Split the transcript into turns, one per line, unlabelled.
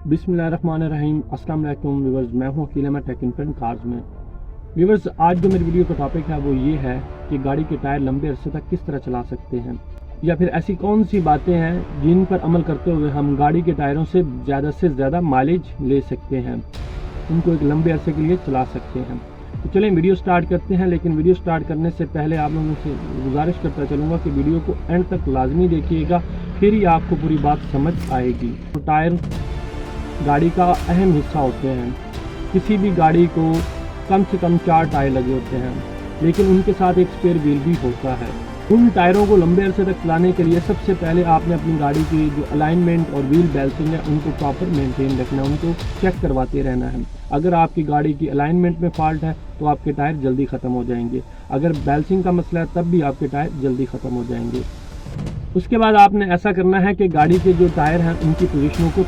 بسم اللہ الرحمن الرحیم۔ السلام علیکم ویورز، میں ہوں اکیلے میں ٹیک ان کارز میں۔ ویورز، آج جو میری ویڈیو کا ٹاپک ہے وہ یہ ہے کہ گاڑی کے ٹائر لمبے عرصے تک کس طرح چلا سکتے ہیں، یا پھر ایسی کون سی باتیں ہیں جن پر عمل کرتے ہوئے ہم گاڑی کے ٹائروں سے زیادہ مائلیج لے سکتے ہیں، ان کو ایک لمبے عرصے کے لیے چلا سکتے ہیں۔ تو چلیں ویڈیو سٹارٹ کرتے ہیں، لیکن ویڈیو سٹارٹ کرنے سے پہلے آپ لوگوں سے گزارش کرتا چلوں گا کہ ویڈیو کو اینڈ تک لازمی دیکھیے گا، پھر ہی آپ کو پوری بات سمجھ آئے گی۔ تو ٹائر گاڑی کا اہم حصہ ہوتے ہیں۔ کسی بھی گاڑی کو کم سے کم 4 ٹائر لگے ہوتے ہیں، لیکن ان کے ساتھ ایک اسپیئر ویل بھی ہوتا ہے۔ ان ٹائروں کو لمبے عرصے تک چلانے کے لیے سب سے پہلے آپ نے اپنی گاڑی کی جو الائنمنٹ اور ویل بیلنسنگ ہے ان کو پراپر مینٹین رکھنا ہے، ان کو چیک کرواتے رہنا ہے۔ اگر آپ کی گاڑی کی الائنمنٹ میں فالٹ ہے تو آپ کے ٹائر جلدی ختم ہو جائیں گے، اگر بیلنسنگ کا مسئلہ ہے تب بھی آپ کے ٹائر جلدی ختم ہو جائیں گے۔ اس کے بعد آپ نے ایسا کرنا ہے کہ گاڑی کے جو ٹائر ہیں ان کی پوزیشنوں کو